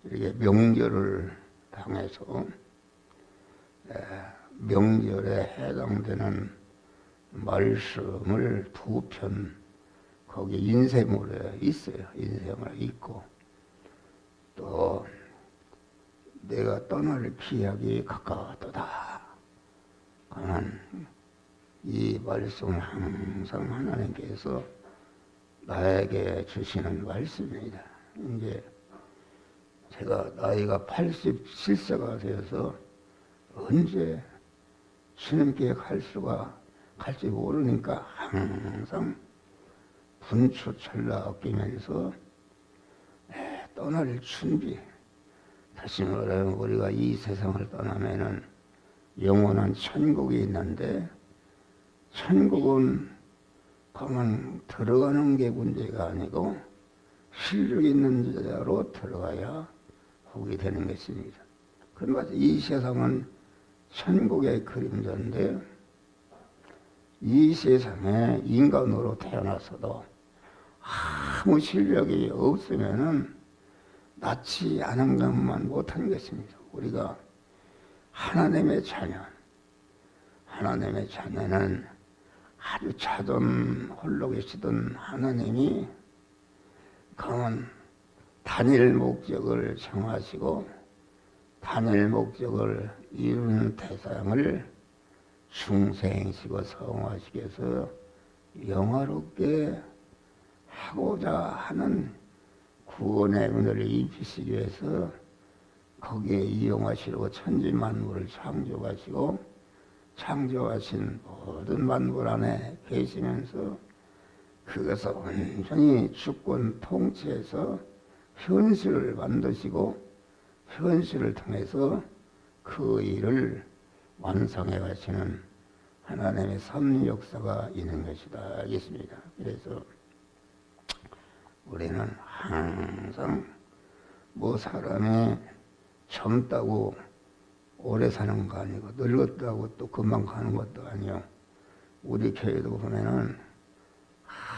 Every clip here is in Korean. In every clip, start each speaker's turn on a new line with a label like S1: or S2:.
S1: 이렇게 명절을 당해서 명절에 해당되는 말씀을 두 편 거기 인쇄물에 있어요. 인쇄물에 있고 또 내가 떠날 기약이 가까웠도다 하는 이 말씀을 항상 하나님께서 나에게 주시는 말씀입니다. 이제 제가 나이가 87세가 되어서 언제 주님께 갈지 모르니까 항상 분초철라 아끼면서 떠날 준비. 다시 말하면 우리가 이 세상을 떠나면은 영원한 천국이 있는데 천국은 가만 들어가는 게 문제가 아니고 실력 있는 자로 들어가야 복이 되는 것입니다. 그러니까 이 세상은 천국의 그림자인데 이 세상에 인간으로 태어나서도 아무 실력이 없으면은 낫지 않은 것만 못한 것입니다. 우리가 하나님의 자녀는 아주 자존 홀로 계시던 하나님이 강한 단일 목적을 정하시고 단일 목적을 이루는 대상을 중생시고 성화시키 위해서 영화롭게 하고자 하는 구원의 은혜를 입히시기 위해서 거기에 이용하시려고 천지만물을 창조하시고 창조하신 모든 만물 안에 계시면서 그것을 온전히 주권 통치해서 현실을 만드시고 현실을 통해서 그 일을 완성해 가시는 하나님의 섭리 역사가 있는 것이다 알겠습니다. 그래서 우리는 항상 뭐 사람이 젊다고 오래 사는 거 아니고 늙었다고 또 금방 가는 것도 아니요. 우리 교회도 보면은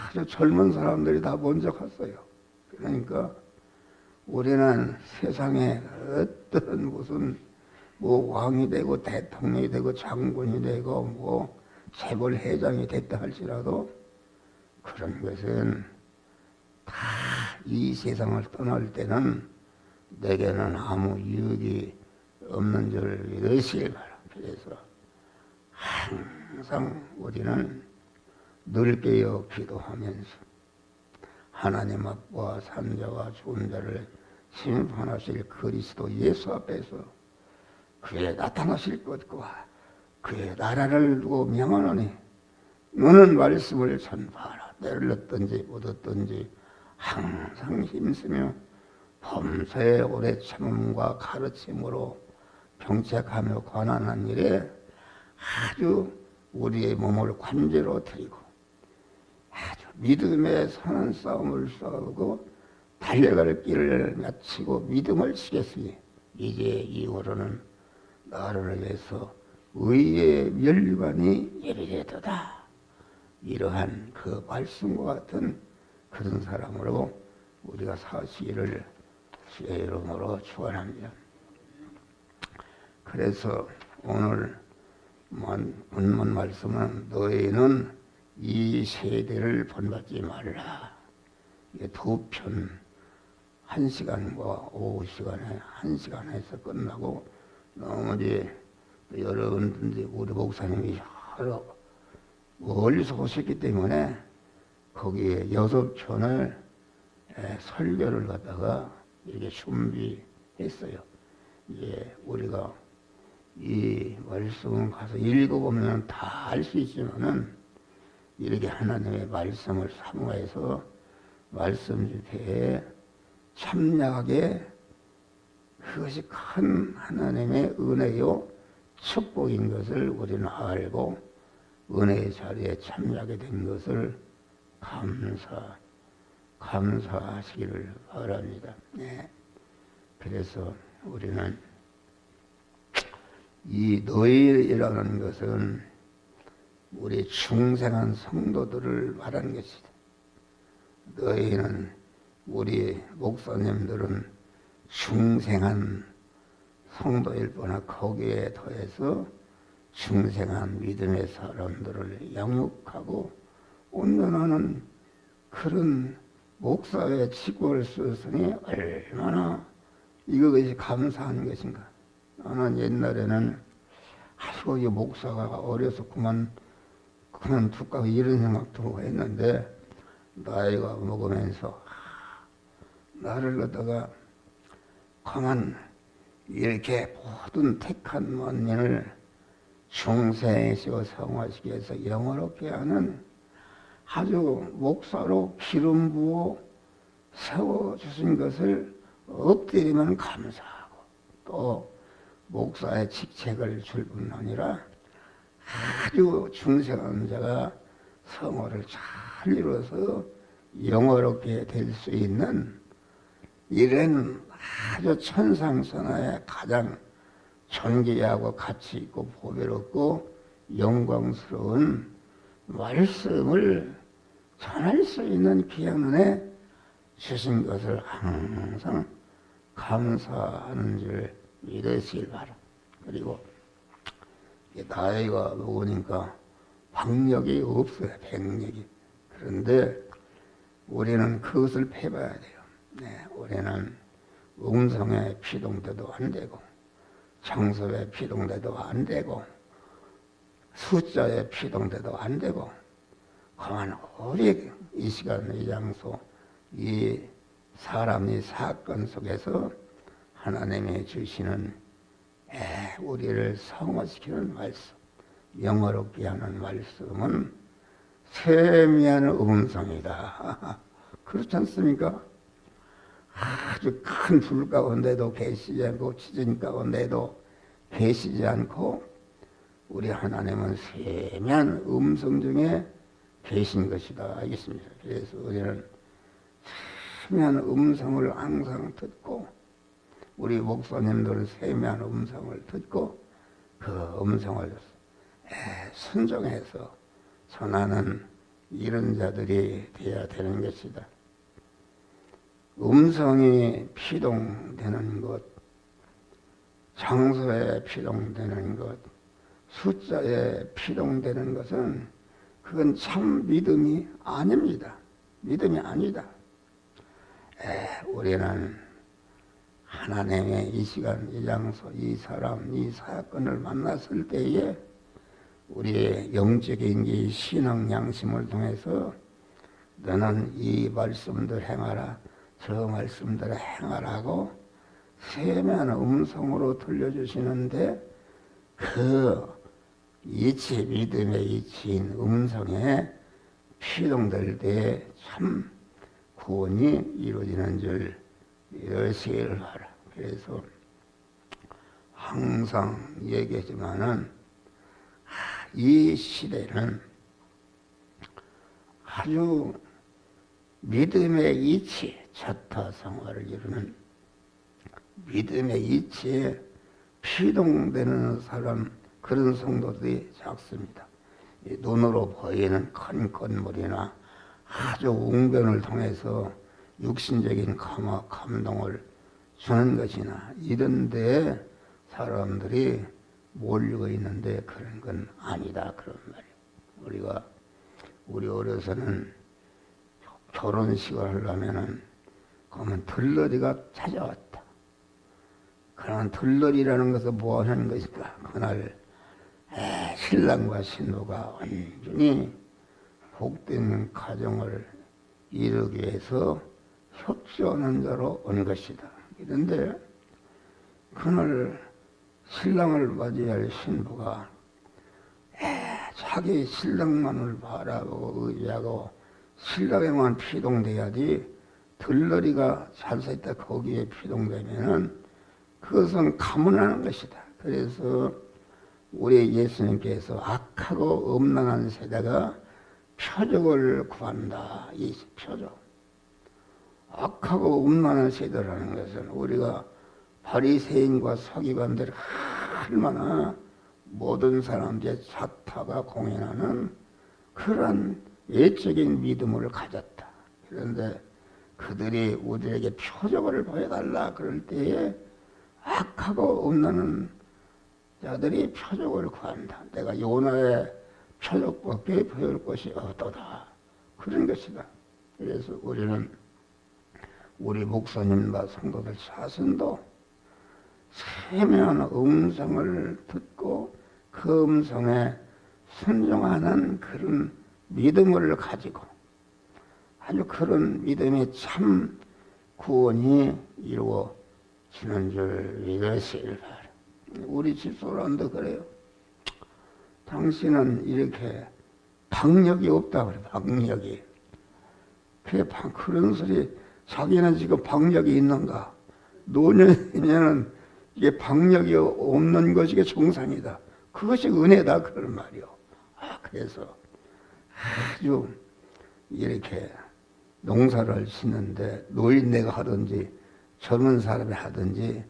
S1: 아주 젊은 사람들이 다 먼저 갔어요. 그러니까 우리는 세상에 어떤 무슨 뭐 왕이 되고 대통령이 되고 장군이 되고 뭐 재벌 회장이 됐다 할지라도 그런 것은 다 이 세상을 떠날 때는 내게는 아무 유익이 없는 줄 믿으시길 바랍니다. 그래서 항상 우리는 늘 깨어 기도하면서 하나님 아버지와 산자와 좋은 자를 심판하실 그리스도 예수 앞에서 그의 나타나실 것과 그의 나라를 두고 명하노니 너는 말씀을 전파하라. 때를 얻든지 못 얻든지 항상 힘쓰며 범사에 오래 참음과 가르침으로 병책하며 관한한 일에 아주 우리의 몸을 관제로 드리고 아주 믿음의 선한 싸움을 싸우고 달려갈 길을 마치고 믿음을 지켰으니 이제 이후로는 나를 위해서 의의 면류관이 예비되도다. 이러한 그 말씀과 같은 그런 사람으로 우리가 사시기를 주의 이름으로 축원합니다. 그래서 오늘 본문 말씀은 너희는 이 세대를 본받지 말라. 이게 두 편 1시간과 오후 시간에 1시간에서 끝나고 나머지 여러분들 우리 목사님이 여러 멀리서 오셨기 때문에 거기에 6편을 설교를 갖다가 이렇게 준비했어요. 이제 우리가 이 말씀 가서 읽어보면 다 알 수 있지만은 이렇게 하나님의 말씀을 사모해서 말씀 집회에 참여하게 그것이 큰 하나님의 은혜요 축복인 것을 우리는 알고 은혜의 자리에 참여하게 된 것을 감사하시기를 바랍니다. 네. 그래서 우리는 이 너희라는 것은 우리 중생한 성도들을 말하는 것이다. 너희는 우리 목사님들은 중생한 성도일 뿐나 거기에 더해서 중생한 믿음의 사람들을 양육하고 온전하는 그런 목사의 직분을 쓰으니 얼마나 이것이 감사한 것인가. 나는 옛날에는 아이고 이 목사가 어려서 그만둘까 이런 생각도 했는데 나이가 먹으면서 나를 갖다가 가만 이렇게 모든 택한 만인을 중생시고 성화시키 위해서 영어롭게 하는 아주 목사로 기름 부어 세워주신 것을 엎드리면 감사하고 또 목사의 직책을 줄 뿐 아니라 아주 중생한 자가 성화를 잘 이루어서 영어롭게 될 수 있는 이런 아주 천상천하의 가장 존귀하고 가치 있고 보배롭고 영광스러운 말씀을 전할 수 있는 귀한 은혜 주신 것을 항상 감사하는 줄 믿으시길 바랍니다. 그리고 나이가 먹으니까 박력이 없어요. 백력이. 그런데 우리는 그것을 패봐야 돼요. 네, 우리는 음성의 피동대도 안 되고 장소의 피동대도 안 되고 숫자의 피동대도 안 되고 그만 오직 이 시간 이 장소 이 사람 이 사건 속에서 하나님이 주시는 우리를 성화시키는 말씀 영어롭게 하는 말씀은 세미한 음성이다. 그렇지 않습니까? 아주 큰 불 가운데도 계시지 않고 지진 가운데도 계시지 않고 우리 하나님은 세미한 음성 중에 계신 것이다 알겠습니다. 그래서 우리는 세미한 음성을 항상 듣고 우리 목사님들은 세미한 음성을 듣고 그 음성을 순종해서 전하는 이런 자들이 되어야 되는 것이다. 음성이 피동되는 것, 장소에 피동되는 것, 숫자에 피동되는 것은 그건 참 믿음이 아닙니다. 믿음이 아니다. 우리는 하나님의 이 시간, 이 장소, 이 사람, 이 사건을 만났을 때에 우리의 영적인 이 신앙 양심을 통해서 너는 이 말씀들 행하라, 저 말씀들을 행하라고 세미한 음성으로 들려주시는데 그 이치 믿음의 이치인 음성에 피동될 때 참 구원이 이루어지는 줄 믿으시길 바라. 그래서 항상 얘기하지만은 이 시대는 아주 믿음의 이치, 자타성화를 이루는 믿음의 이치에 피동되는 사람, 그런 성도들이 작습니다. 눈으로 보이는 큰 건물이나 아주 웅변을 통해서 육신적인 감동을 주는 것이나 이런 데에 사람들이 몰리고 있는데 그런 건 아니다. 그런 말이에요. 우리 어려서는 결혼식을 하려면은 그러면 들러리가 찾아왔다. 그러나 들러리라는 것은 뭐 하는 것일까? 그날 신랑과 신부가 온전히 복된 가정을 이루기 위해서 협조하는 자로 온 것이다. 그런데 그날 신랑을 맞이할 신부가 자기 신랑만을 바라보고 의지하고 신랑에만 피동돼야지 들러리가 잘살다 거기에 피동되면은 그것은 가문하는 것이다. 그래서 우리 예수님께서 악하고 음란한 세대가 표적을 구한다. 이 표적. 악하고 음란한 세대라는 것은 우리가 바리새인과 서기관들 얼마나 모든 사람들의 자타가 공연하는 그런 예적인 믿음을 가졌다. 그런데 그들이 우리에게 표적을 보여달라 그럴 때에 악하고 없는 자들이 표적을 구한다. 내가 요나의 표적밖에 보일 것이 없도다. 그런 것이다. 그래서 우리는 우리 목사님과 성도들 자신도 세미한 음성을 듣고 그 음성에 순종하는 그런 믿음을 가지고 아주 그런 믿음의 참 구원이 이루어지는 줄 믿으시길 바랍니다. 우리 집사람도 그래요. 당신은 이렇게 박력이 없다 그래. 박력이. 그런 소리. 자기는 지금 박력이 있는가? 노년이면은 이게 박력이 없는 것이 정상이다. 그것이 은혜다 그런 말이요. 그래서 아주 이렇게 농사를 짓는데 노인네가 하든지 젊은 사람이 하든지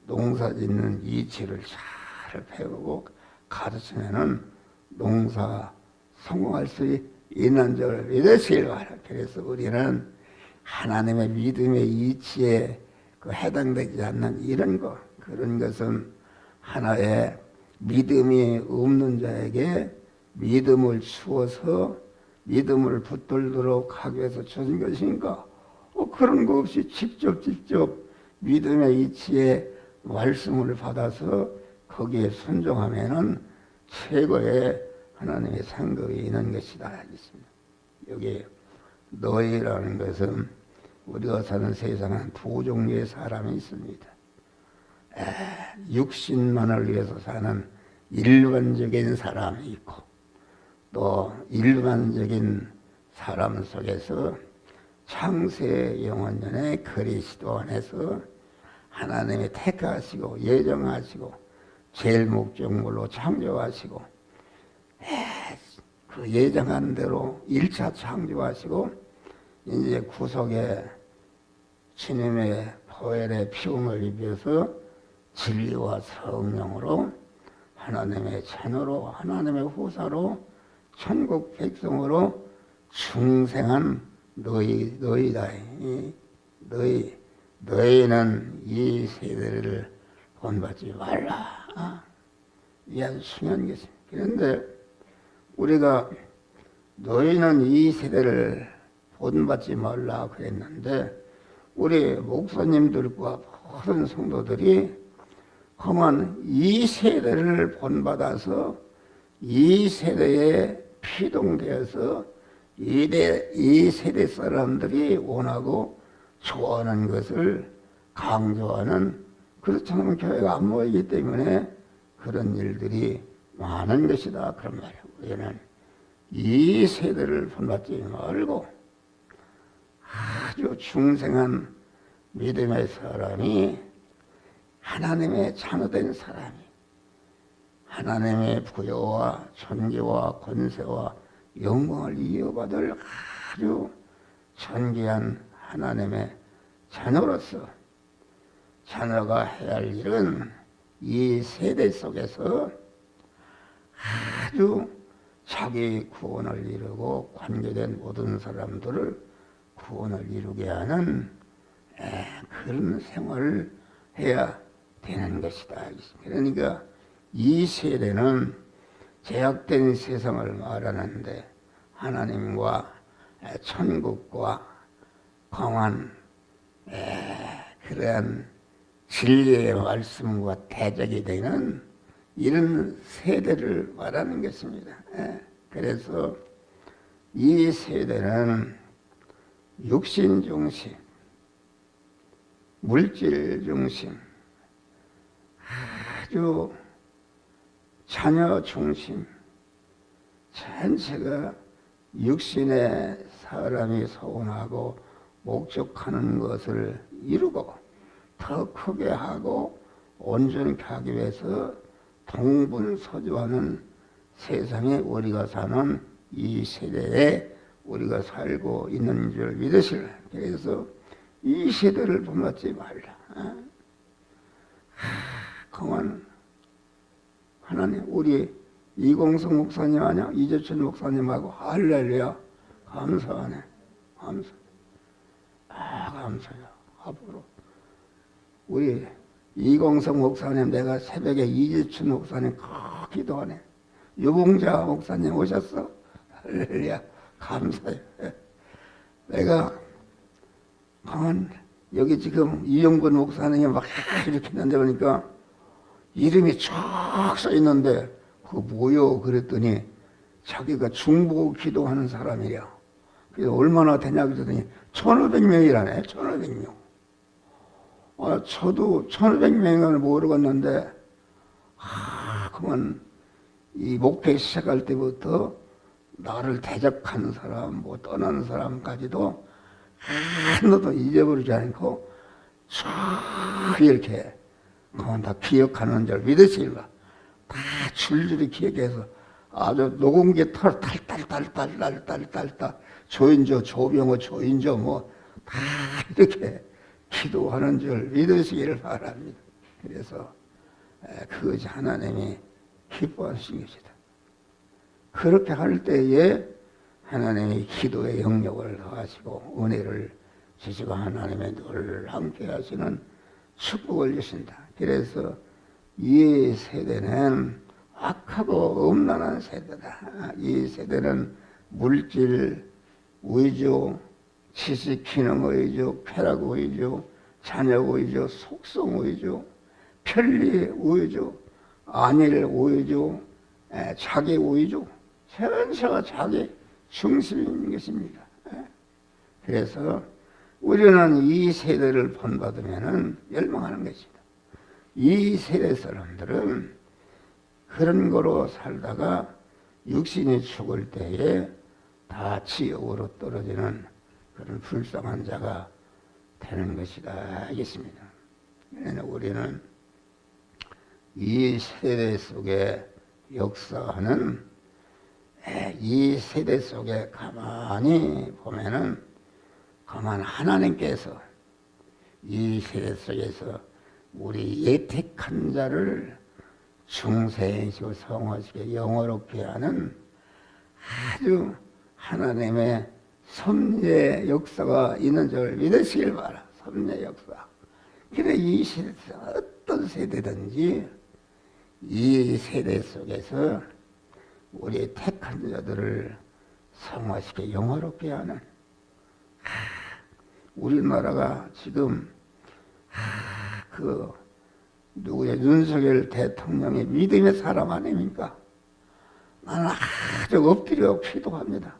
S1: 농사 짓는 이치를 잘 배우고 가르치면은 농사 성공할 수 있는 줄 믿으시길 바랍니다. 그래서 우리는 하나님의 믿음의 이치에 해당되지 않는 이런 것, 그런 것은 하나의 믿음이 없는 자에게 믿음을 주어서 믿음을 붙들도록 하기 위해서 주신 것인가? 그런 거 없이 직접 믿음의 이치에 말씀을 받아서 거기에 순종하면은 최고의 하나님의 상급이 있는 것이다 하겠습니다. 여기 너희라는 것은 우리가 사는 세상은 두 종류의 사람이 있습니다. 육신만을 위해서 사는 일반적인 사람이 있고 또 일반적인 사람 속에서 창세 영원전에 그리스도 안에서 하나님이 택하시고 예정하시고 제일 목적물로 창조하시고 그 예정한 대로 1차 창조하시고 이제 구속에 주님의 보혈의 피움을 입혀서 진리와 성령으로 하나님의 자녀로 하나님의 후사로 천국 백성으로 중생한 너희다. 너희는 이 세대를 본받지 말라. 이 아주 중요한 것입니다. 그런데 우리가 너희는 이 세대를 본받지 말라 그랬는데 우리 목사님들과 모든 성도들이 그만 이 세대를 본받아서 이 세대에 피동되어서 이 세대 사람들이 원하고 좋아하는 것을 강조하는 그렇지 않으면 교회가 안 모이기 때문에 그런 일들이 많은 것이다 그런 말이에요. 우리는 이 세대를 본받지 말고 아주 중생한 믿음의 사람이 하나님의 자녀된 사람이 하나님의 부여와 존귀와 권세와 영광을 이어받을 아주 존귀한 하나님의 자녀로서 자녀가 해야 할 일은 이 세대 속에서 아주 자기 구원을 이루고 관계된 모든 사람들을 구원을 이루게 하는 그런 생활을 해야 되는 것이다. 그러니까 이 세대는 제약된 세상을 말하는데 하나님과 천국과 강한 그러한 진리의 말씀과 대적이 되는 이런 세대를 말하는 것입니다. 그래서 이 세대는 육신 중심, 물질 중심, 아주 자녀 중심, 전체가 육신의 사람이 소원하고 목적하는 것을 이루고 더 크게 하고 온전히 하기 위해서 동분서주하는 세상에 우리가 사는 이 세대에 우리가 살고 있는 줄 믿으시라. 그래서 이 세대를 본받지 말라. 그만 하나님 우리 이공성 목사님 아니야? 이재춘 목사님하고 할렐루야 감사하네. 감사. 감사해요. 앞으로 우리 이공성 목사님, 내가 새벽에 이지춘 목사님 기도하네. 유봉자 목사님 오셨어? 할렐루야. 감사해요. 내가 여기 지금 이영근 목사님이 막 이렇게 있는데 보니까 이름이 쫙 써 있는데 그거 뭐요? 그랬더니 자기가 중보 기도하는 사람이야. 그래서 얼마나 되냐 그랬더니 1500명이라네. 1500명. 저도 1500명을 모르겠는데 그만 이 목회 시작할 때부터 나를 대적하는 사람, 뭐 떠나는 사람까지도 하나도 잊어버리지 않고 쫙 이렇게 그만 다 기억하는 줄 믿으시라. 다 줄줄이 기억해서 아주 녹음기 털 탈탈탈탈탈탈탈 조인조 조병호 조인조 뭐 다 이렇게 기도하는 줄 믿으시기를 바랍니다. 그래서 그것이 하나님이 기뻐하신 것이다. 그렇게 할 때에 하나님이 기도의 영역을 더하시고 은혜를 주시고 하나님의 늘 함께 하시는 축복을 주신다. 그래서 이 세대는 악하고 음란한 세대다. 이 세대는 물질 위주, 지식 기능 위주, 쾌락 위주, 자녀 위주, 속성 위주, 편리 위주, 안일 위주, 자기 위주, 전체가 자기 중심인 것입니다. 그래서 우리는 이 세대를 본받으면 열망하는 것이다. 이 세대 사람들은 그런 거로 살다가 육신이 죽을 때에 다 지옥으로 떨어지는 그런 불쌍한 자가 되는 것이다 하겠습니다. 우리는 이 세대 속에 역사하는 이 세대 속에 가만히 보면은 가만 하나님께서 이 세대 속에서 우리 예택한 자를 중생이시고 성화시고 영어롭게 하는 아주 하나님의 섭리의 역사가 있는 줄 믿으시길 바라. 섭리의 역사. 그래 이 세대 어떤 세대든지 이 세대 속에서 우리 택한 자들을 성화시켜 영화롭게 하는 우리나라가 지금 누구야 윤석열 대통령의 믿음의 사람 아닙니까? 나는 아주 엎드려 기도합니다.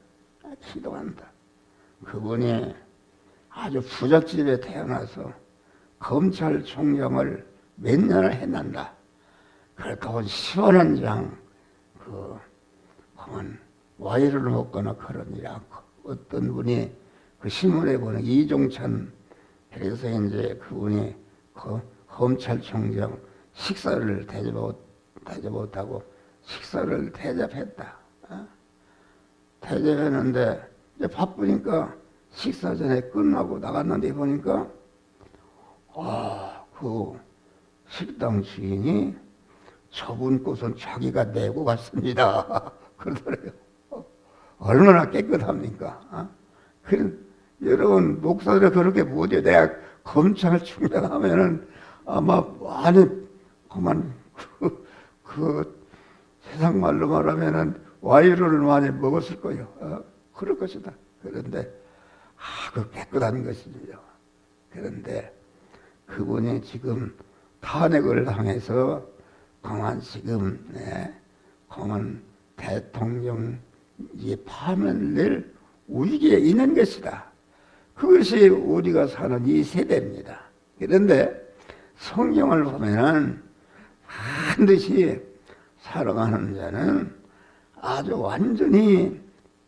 S1: 기도한다. 그분이 아주 부잣집에 태어나서 검찰총장을 몇 년을 했는다. 그렇다고 시원한 장 그만 와이를 먹거나 그런 일 않고 어떤 분이 그 신문에 보는 이종찬 그래서 이제 그분이 검찰총장 식사를 대접 못하고 식사를 대접했다. 대접했는데 이제 바쁘니까 식사 전에 끝나고 나갔는데 보니까 그 식당 주인이 저분 것은 자기가 내고 갔습니다. 그러더래요. 얼마나 깨끗합니까? 여러분 목사들 그렇게 못해요. 내가 검찰총장 하면은 아마 많이 그만 세상 말로 말하면은 와이로를 많이 먹었을 거예요. 그럴 것이다. 그런데 그 깨끗한 것이죠. 그런데 그분이 지금 탄핵을 당해서 공안 지금 공안 대통령 파면을 낼 위기에 있는 것이다. 그것이 우리가 사는 이 세대입니다. 그런데 성경을 보면은 반드시 살아가는 자는 아주 완전히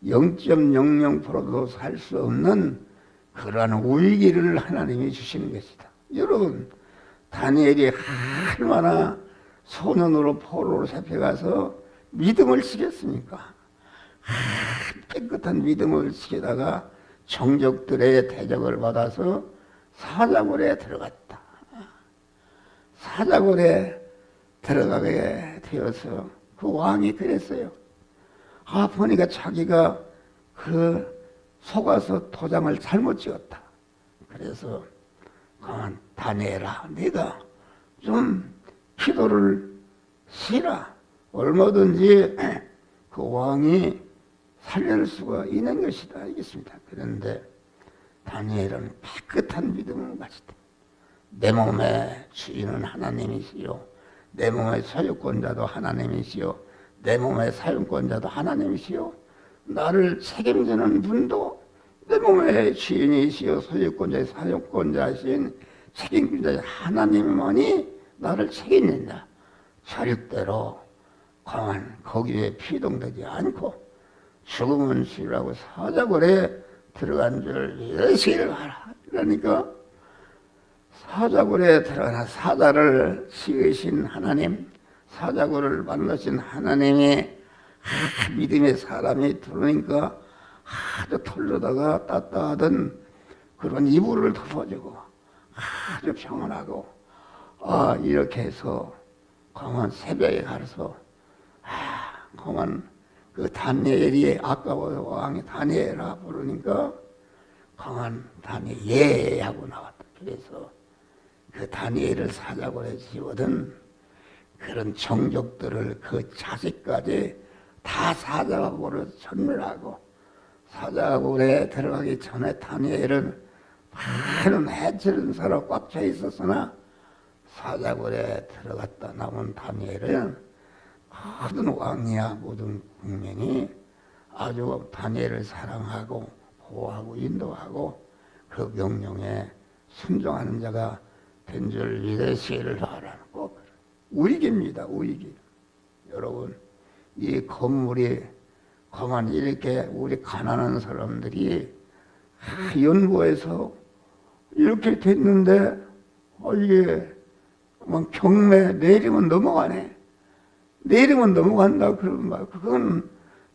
S1: 0.00%도 살 수 없는 그러한 위기를 하나님이 주시는 것이다. 여러분 다니엘이 얼마나 소년으로 포로로 잡혀가서 믿음을 지켰습니까? 깨끗한 믿음을 지키다가 종족들의 대적을 받아서 사자굴에 들어갔다. 사자굴에 들어가게 되어서 그 왕이 그랬어요. 보니까 자기가 속아서 도장을 잘못 찍었다. 그래서 가만 다니엘아, 네가 좀 기도를 쉬라. 얼마든지 그 왕이 살릴 수가 있는 것이다. 알겠습니다. 그런데 다니엘은 깨끗한 믿음을 가지다. 내 몸의 주인은 하나님이시요, 내 몸의 소유권자도 하나님이시요, 내 몸의 사용권자도 하나님이시요, 나를 책임지는 분도 내 몸의 주인이시요 소유권자의 사용권자이신 책임자의 하나님만이 나를 책임진다. 절대로 가만 거기에 피동되지 않고 죽음은 쉬라고 사자굴에 들어간 줄 믿으시길 바라. 그러니까 사자굴에 들어가나 사자를 지으신 하나님, 사자굴을 만드신 하나님이 믿음의 사람이 들어오니까 아주 털로다가 따뜻하던 그런 이불을 덮어주고 아주 평안하고, 이렇게 해서 공원 새벽에 가서 공원 그 다니엘이 아까워 왕이 다니엘아 부르니까 공원 다니엘 예 하고 나왔다. 그래서 그 다니엘을 사자굴에 지어든 그런 정족들을 그 자식까지 다 사자굴에 전멸하고, 사자굴에 들어가기 전에 다니엘은 많은 해치는 사람 꽉 차 있었으나 사자굴에 들어갔다 나온 다니엘은 모든 왕이야 모든 국민이 아주 다니엘을 사랑하고 보호하고 인도하고 그 명령에 순종하는 자가 된 줄 믿으시기를 바라고. 우익입니다. 우익이. 여러분, 이 건물이 가만 이렇게 우리 가난한 사람들이 연구해서 이렇게 됐는데 이게 막 경매 내리면 넘어가네. 내리면 넘어간다 그러면 말, 그건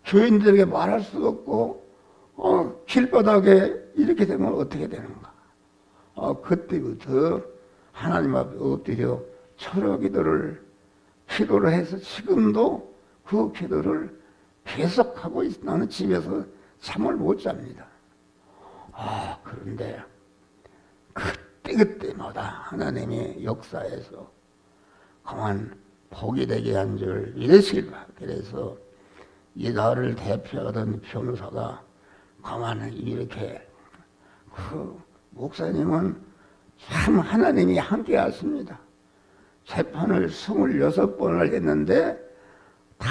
S1: 교인들에게 말할 수도 없고 길바닥에 이렇게 되면 어떻게 되는가. 그때부터 하나님 앞에 엎드려 철야 기도를 해서 지금도 그 기도를 계속하고 있어. 나는 집에서 잠을 못 잡니다. 그런데 그때마다 하나님의 역사에서 가만 복이 되게 한 줄 믿으시길 바랍니다. 그래서 이 나를 대표하던 변호사가 가만 이렇게 그 목사님은 참 하나님이 함께 하십니다. 재판을 26번을 했는데 다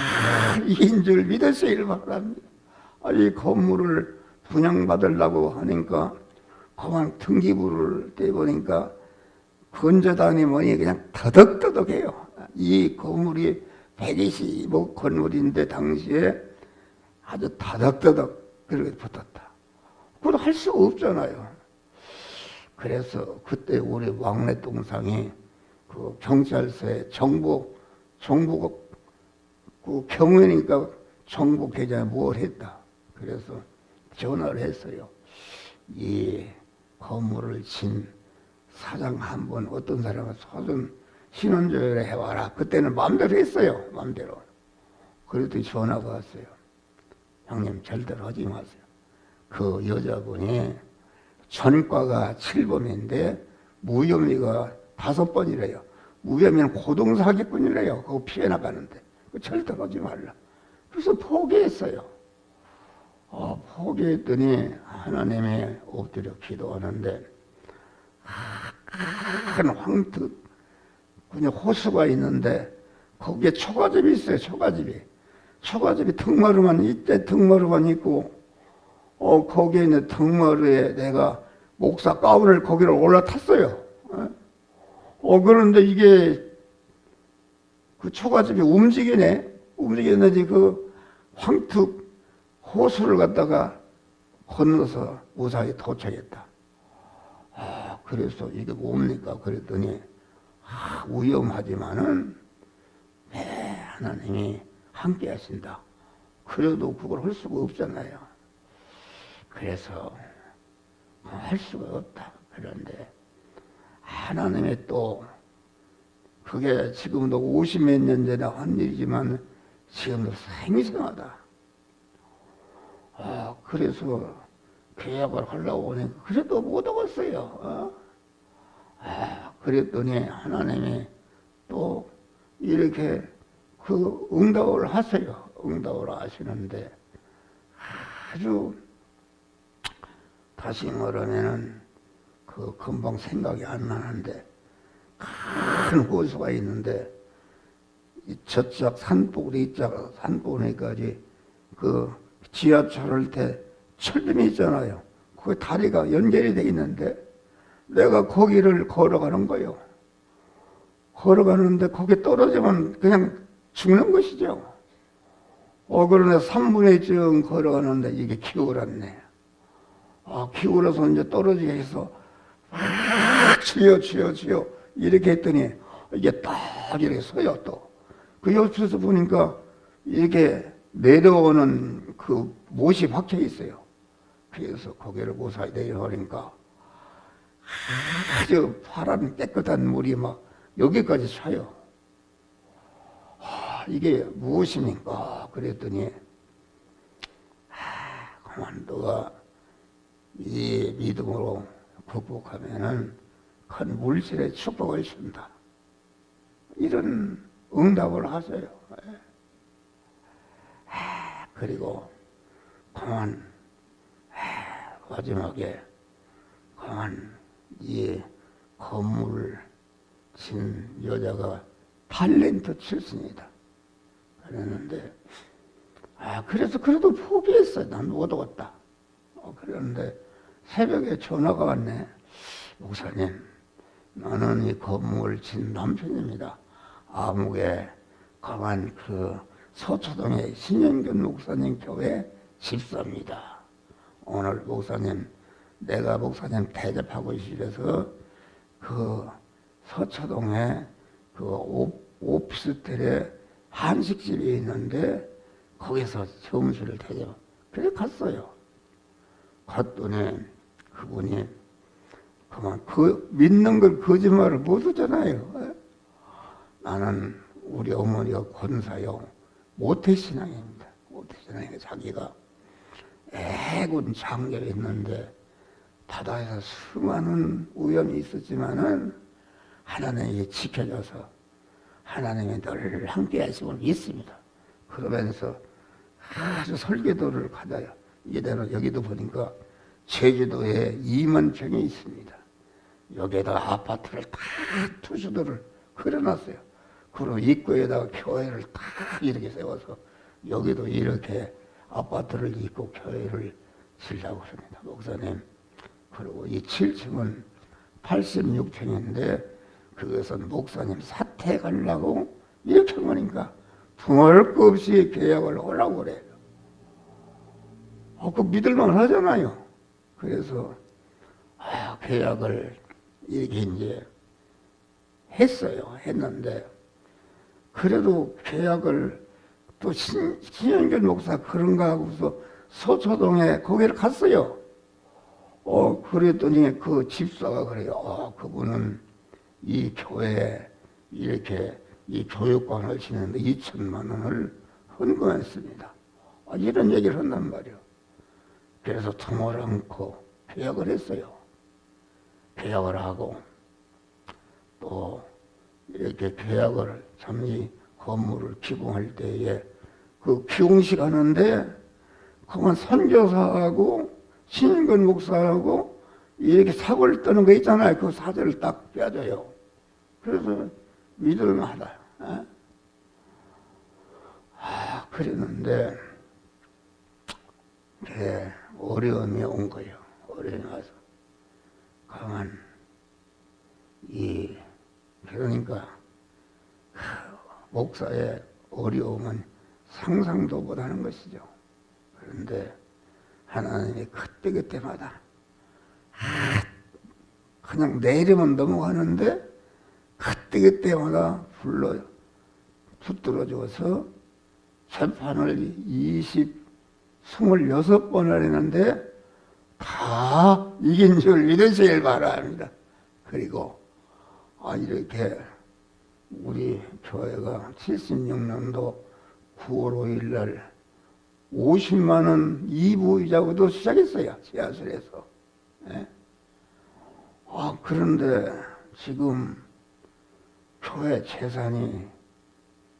S1: 이긴 줄 믿으시길 바랍니다. 이 건물을 분양받으려고 하니까 그만 등기부를 떼보니까 건조단이 뭐니 그냥 더덕더덕해요. 이 건물이 120억 건물인데 당시에 아주 더덕더덕 그렇게 붙었다. 그걸 할 수가 없잖아요. 그래서 그때 우리 왕래 동상이 그 경찰서에 정보 그 경위니까 정보 계좌에 뭘 했다. 그래서 전화를 했어요. 이 건물을 진 사장 한 번 어떤 사람은 소준 신원조회를 해와라. 그때는 마음대로 했어요. 마음대로. 그랬더니 전화가 왔어요. 형님 절대로 하지 마세요. 그 여자분이 전과가 7번인데 무혐의가 5번이래요. 무혐의는 고등사기꾼이래요. 그거 피해 나가는데. 절대로 하지 말라. 그래서 포기했어요. 포기했더니 하나님의 엎드려 기도하는데 큰 황특 그냥 호수가 있는데 거기에 초가집이 있어요. 초가집이 턱마루만 이때 턱마루만 있고 거기에 있는 턱마루에 내가 목사 가운을 거기를 올라탔어요. 그런데 이게 그 초가집이 움직이는데 그 황특 호수를 갖다가 건너서 무사히 도착했다. 그래서 이게 뭡니까? 그랬더니 위험하지만은 하나님이 함께 하신다. 그래도 그걸 할 수가 없잖아요. 그래서 할 수가 없다. 그런데 하나님의 또 그게 지금도 50몇 년 전에 한 일이지만 지금도 생생하다. 그래서 계약을 하려고 보니까 그래도 못 오겠어요. 그랬더니 하나님이 또 이렇게 그 응답을 하세요. 응답을 하시는데 아주 다시 말하면은 그 금방 생각이 안 나는데 큰 호수가 있는데 저쪽 산봉우리 이쪽 산봉우리까지 그 지하철을 때 철림이 있잖아요. 그 다리가 연결이 돼 있는데 내가 거기를 걸어가는 거예요. 걸어가는데 거기 떨어지면 그냥 죽는 것이죠. 그러네 3분의 1쯤 걸어가는데 이게 기울었네. 기울어서 이제 떨어지게 해서 주여 이렇게 했더니 이게 딱 이렇게 서요. 또 그 옆에서 보니까 이렇게 내려오는 그 못이 박혀 있어요. 그래서 고개를 무사히 내려오니까 아주 파란 깨끗한 물이 막 여기까지 차요. 이게 무엇입니까? 그랬더니 그만 너가 이 믿음으로 극복하면은 큰 물질의 축복을 준다. 이런 응답을 하세요. 그리고 그만 마지막에 그만 이 건물 진 여자가 탤런트 출신이다. 그랬는데 그래서 그래도 포기했어요. 난 못 오겠다. 그랬는데 새벽에 전화가 왔네. 목사님, 나는 이 건물 진 남편입니다. 아무개 강한 그 서초동의 신현균 목사님 교회 집사입니다. 오늘 목사님, 내가 목사님 대접하고 싶어서 그 서초동에 그 오피스텔에 한식집이 있는데 거기서 점심을 대접. 그래 갔어요. 갔더니 그분이 그만 그 믿는 걸 거짓말을 못 하잖아요. 나는 우리 어머니가 권사요 모태신앙입니다. 모태신앙이 자기가 애군 장녀를 했는데 바다에서 수많은 위험이 있었지만은 하나님이 지켜줘서 하나님이 늘 함께 하심을 믿습니다. 그러면서 아주 설계도를 가다요. 이대로 여기도 보니까 제주도에 2만 평이 있습니다. 여기에다 아파트를 다 투수들을 그려놨어요. 그리고 입구에다가 교회를 다 이렇게 세워서 여기도 이렇게 아파트를 짓고 교회를 지으려고 합니다. 목사님. 그리고 이 7층은 86평인데 그것은 목사님 사퇴 가려고 이렇게 하니까 두말 것 없이 계약을 하라고 그래요. 그 믿을만 하잖아요. 그래서 계약을 이렇게 이제 했어요. 했는데 그래도 계약을 또 신현균 목사 그런가 하고서 서초동에 거기를 갔어요. 그랬더니 그 집사가 그래요. 그분은 이 교회에 이렇게 이 교육관을 지내는데 2천만 원을 헌금했습니다. 이런 얘기를 한단 말이에요. 그래서 tum을 않고 계약을 했어요. 계약을 하고 또 이렇게 계약을 잠시 건물을 기공할 때에 그 기공식 하는데 그만 선교사하고 신인근 목사하고 이렇게 사고를 떠는 거 있잖아요. 그 사제를 딱 빼줘요. 그래서 믿을만하다. 그랬는데 어려움이 온 거예요. 어려움이 와서 강한 그러니까 목사의 어려움은 상상도 못하는 것이죠. 그런데 하나님이 그때그때마다 그냥 내리면 넘어가는데 그때그때마다 붙들어줘서 재판을 26번을 했는데 다 이긴 줄 믿으시길 바랍니다. 그리고 이렇게 우리 교회가 76년도 9월 5일 날 50만 원 이부이자부터 시작했어요. 지하철에서. 예? 그런데 지금 교회 재산이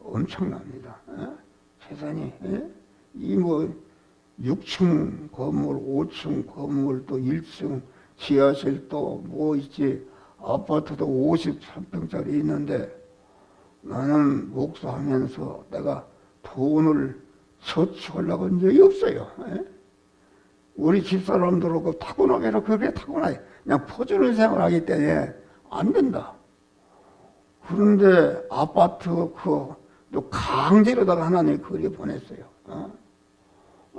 S1: 엄청납니다. 예? 재산이 이 뭐 6층 건물, 5층 건물, 또 1층 지하실 또 뭐 있지, 아파트도 53평짜리 있는데 나는 목사하면서 내가 돈을 저축하려고 한 적이 없어요. 예? 우리 집사람들하고 타고나게로 그렇게 타고나요. 그냥 퍼주는 생활하기 때문에 안 된다. 그런데 아파트 또 강제로다가 하나님이 그리 보냈어요.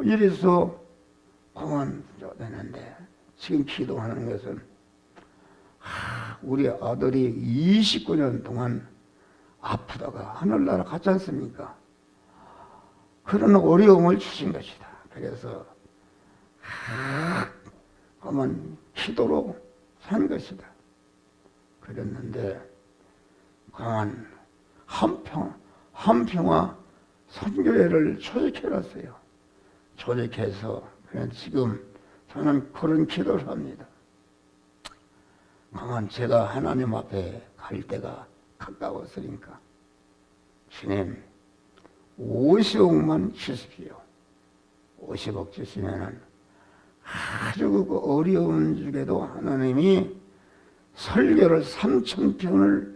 S1: 이래서 그만되는데 지금 기도하는 것은 우리 아들이 29년 동안 아프다가 하늘나라 갔지 않습니까? 그런 어려움을 주신 것이다. 그래서 그만 기도로 산 것이다. 그랬는데 그만 한평화 선교회를 조직해놨어요. 조직해서 그냥 지금 저는 그런 기도를 합니다. 그만 제가 하나님 앞에 갈 때가 가까웠으니까 주님 50억만 주십시오. 50억 주시면은 아주 그 어려운 중에도 하나님이 설교를 3,000편을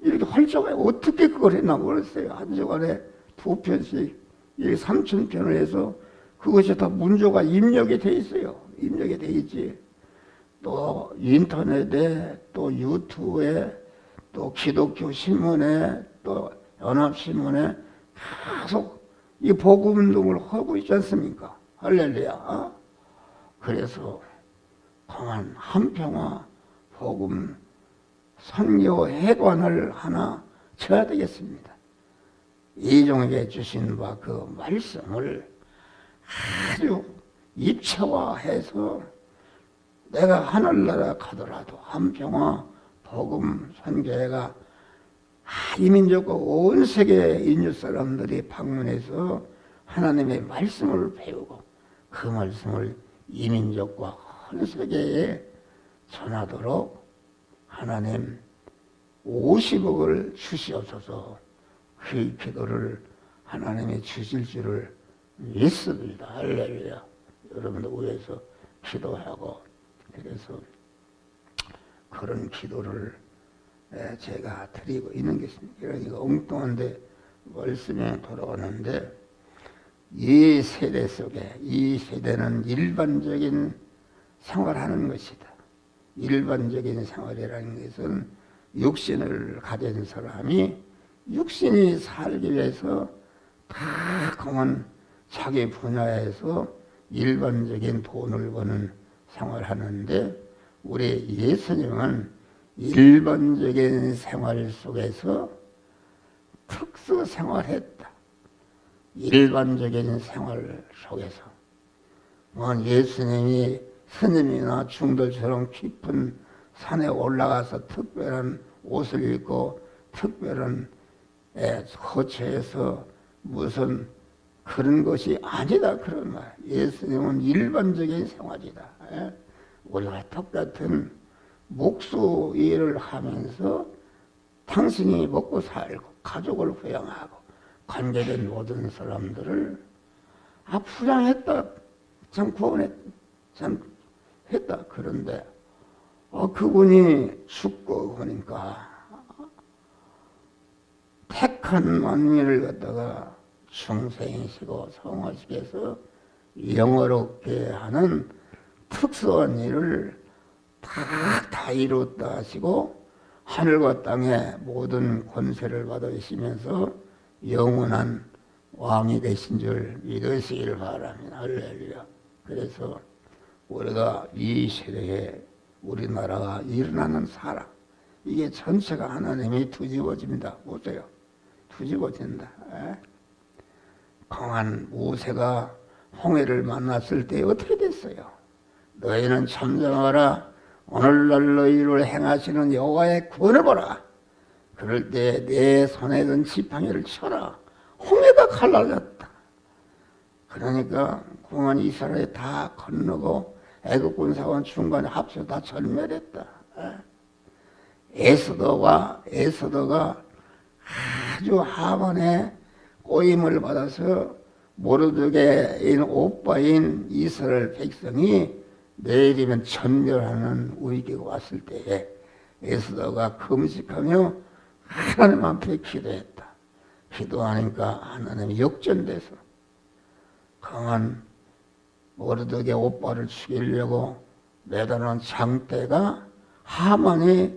S1: 이렇게 활성화해 어떻게 그걸 했나 모르겠어요. 한 주간에 2편씩 이렇게 3,000편을 해서 그것이 다 문조가 입력이 돼 있어요. 입력이 돼 있지. 또 인터넷에 또 유튜브에 또 기독교 신문에 또 연합신문에 계속 이 복음 운동을 하고 있지 않습니까? 할렐루야. 그래서 그만 한평화 복음 선교 회관을 하나 쳐야 되겠습니다. 이종에게 주신 바 그 말씀을 아주 입체화해서 내가 하늘나라 가더라도 한평화 복음 선교회가 이민족과 온 세계 인류 사람들이 방문해서 하나님의 말씀을 배우고 그 말씀을 이민족과 온 세계에 전하도록 하나님 50억을 주시옵소서. 그 기도를 하나님이 주실 줄을 믿습니다. 할렐루야. 여러분들 위해서 기도하고 그래서 그런 기도를 제가 드리고 있는 것입니다. 그러니까 엉뚱한데 말씀에 돌아가는데 이 세대 속에 이 세대는 일반적인 생활하는 것이다. 일반적인 생활이라는 것은 육신을 가진 사람이 육신이 살기 위해서 다 그만 자기 분야에서 일반적인 돈을 버는 생활하는데 우리 예수님은 일반적인 생활 속에서 특수 생활했다. 일반적인 생활 속에서 예수님이 스님이나 중들처럼 깊은 산에 올라가서 특별한 옷을 입고 특별한 거처에서 무슨 그런 것이 아니다 그런 말. 예수님은 일반적인 생활이다. 우리가 똑같은 목수 일을 하면서 당신이 먹고 살고 가족을 부양하고 관계된 모든 사람들을 부양했다. 참 구원했다. 참 했다. 그런데 그분이 죽고 보니까 택한 만민을 갖다가 중생이시고 성화시켜서 영어롭게 하는 특수한 일을 다 이뤘다 하시고 하늘과 땅의 모든 권세를 받으시면서 영원한 왕이 되신 줄 믿으시길 바랍니다. 할렐루야. 그래서 우리가 이 세대에 우리나라가 일어나는 사람 이게 전체가 하나님이 뒤집어집니다. 보세요. 뒤집어진다. 강한 모세가 홍해를 만났을 때 어떻게 됐어요? 너희는 잠잠하라. 오늘날 너희를 행하시는 여호와의 구원을 보라. 그럴 때 내 손에 든 지팡이를 쳐라. 홍해가 갈라졌다. 그러니까 공안 이스라엘 다 건너고 애국군 사원 중간에 합쳐 다 전멸했다. 에스더가 아주 하만의 꼬임을 받아서 모르드게인 오빠인 이스라엘 백성이 내일이면 전멸하는 위기가 왔을 때에 에스더가 금식하며 하나님 앞에 기도했다. 기도하니까 하나님이 역전돼서 강한 모르드게 오빠를 죽이려고 매달아놓은 장대가 하만이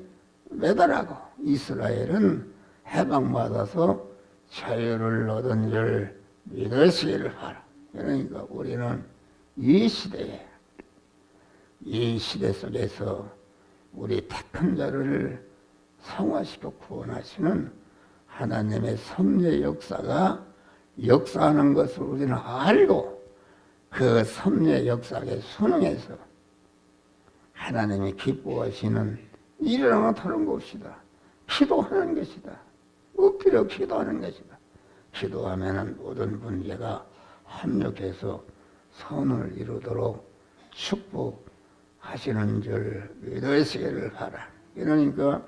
S1: 매달하고 이스라엘은 해방받아서 자유를 얻은 줄 믿으시기를 바라. 그러니까 우리는 이 시대 속에서 우리 택한 자를 성화시켜 구원하시는 하나님의 섭리의 역사가 역사하는 것을 우리는 알고 그 섭리의 역사에 순응해서 하나님이 기뻐하시는 일이라는 다른 것이다. 기도하는 것이다. 엎드려 기도하는 것이다. 기도하면 모든 문제가 합력해서 선을 이루도록 축복하시는 줄 믿으시기를 바라. 그러니까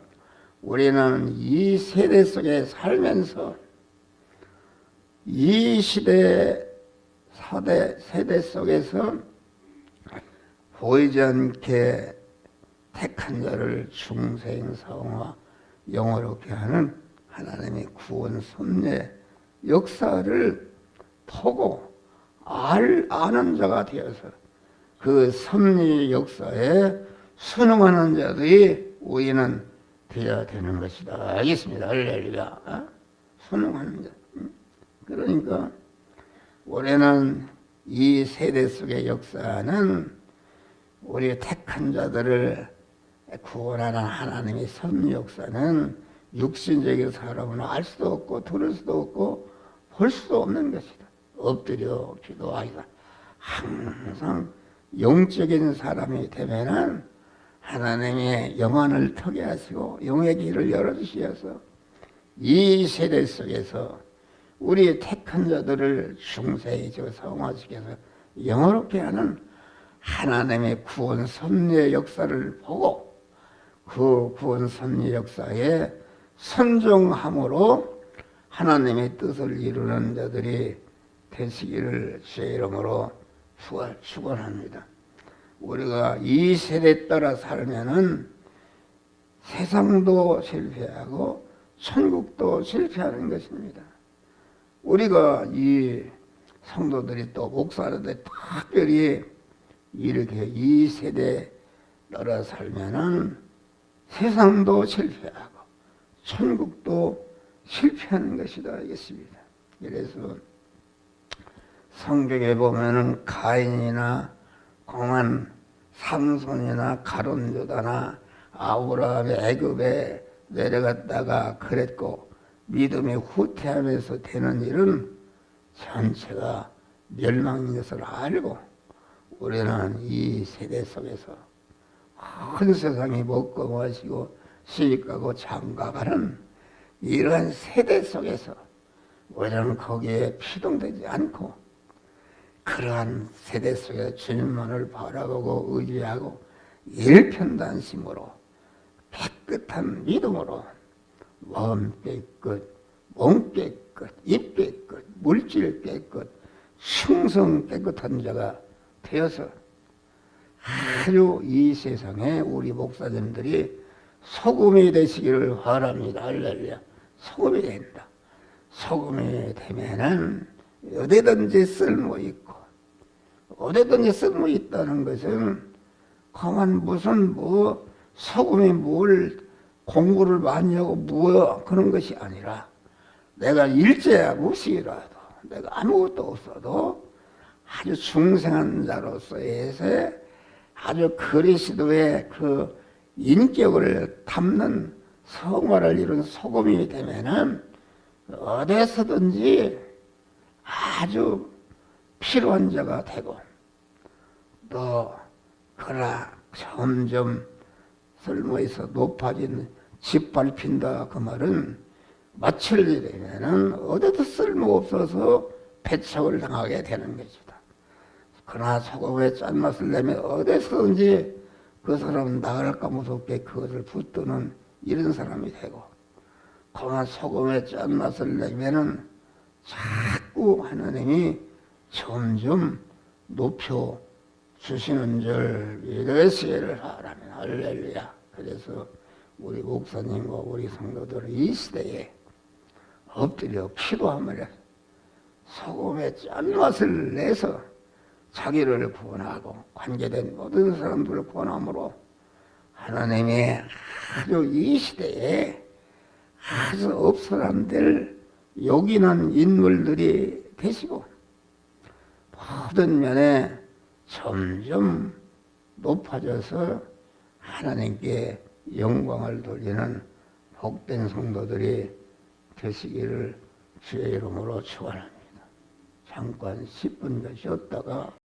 S1: 우리는 이 세대 속에 살면서 이 세대 속에서 보이지 않게 택한 자를 중생성화 영화롭게 하는 하나님의 구원 섭리의 역사를 보고 아는 자가 되어서 그 섭리 역사에 순응하는 자들이 우리는 되어야 되는 것이다. 알겠습니다. 할렐루야. 순응하는 자. 그러니까 올해는 이 세대 속의 역사는 우리 택한 자들을 구원하는 하나님의 섭리 역사는 육신적인 사람은 알 수도 없고 들을 수도 없고 볼 수도 없는 것이다. 엎드려 기도하기가 항상 영적인 사람이 되면은 하나님의 영안을 터게 하시고 영의 길을 열어주시어서 이 세대 속에서 우리 택한 자들을 중세히 성화시켜서 영화롭게 하는 하나님의 구원 섭리의 역사를 보고 그 구원 섭리 역사에 선정함으로 하나님의 뜻을 이루는 자들이 되시기를 주의 이름으로 축원합니다. 우리가 이 세대에 따라 살면은 세상도 실패하고 천국도 실패하는 것입니다. 우리가 이 성도들이 또 목사들이 특별히 이렇게 이 세대에 따라 살면은 세상도 실패하고 천국도 실패하는 것이다 알겠습니다. 그래서 성경에 보면은 가인이나 공한 삼손이나 가론유다나 아브라함이 애굽에 내려갔다가 그랬고 믿음이 후퇴하면서 되는 일은 전체가 멸망인 것을 알고 우리는 이 세대 속에서 큰 세상이 먹고 마시고 시집가고 장가가는 이러한 세대 속에서 우리는 거기에 피동되지 않고 그러한 세대 속에 주님만을 바라보고 의지하고 일편단심으로 깨끗한 믿음으로 마음 깨끗, 몸 깨끗, 입 깨끗, 물질 깨끗, 충성 깨끗한 자가 되어서 아주 이 세상에 우리 목사님들이 소금이 되시기를 바랍니다. 할렐루야. 소금이 된다. 소금이 되면은 어디든지 쓸모 있고 어디든지 쓸모 있다는 것은 가만 무슨 소금이 뭘 공부를 많이 하고 그런 것이 아니라 내가 일제야 무식이라도 내가 아무것도 없어도 아주 중생한 자로서의 아주 그리스도의 그 인격을 담는 성화를 이룬 소금이 되면은 어디서든지 아주 필요한 자가 되고 또 그러나 점점 쓸모에서 높아진 짓밟힌다 그 말은 마칠 일이면은 어디도 쓸모 없어서 배척을 당하게 되는 것이다. 그러나 소금의 짠맛을 내면 어디서든지 그 사람은 나갈까 무섭게 그것을 붙드는 이런 사람이 되고, 그러나 소금의 짠맛을 내면은 자꾸 하나님이 점점 높여 주시는 줄 믿으시기를 바라면 할렐루야. 그래서 우리 목사님과 우리 성도들은 이 시대에 엎드려 기도하며 소금의 짠맛을 내서 자기를 구원하고 관계된 모든 사람들을 구원함으로 하나님이 아주 이 시대에 아주 없어야 될 요긴한 인물들이 되시고 모든 면에 점점 높아져서 하나님께 영광을 돌리는 복된 성도들이 되시기를 주의 이름으로 축원합니다. 잠깐 10분 쉬었다가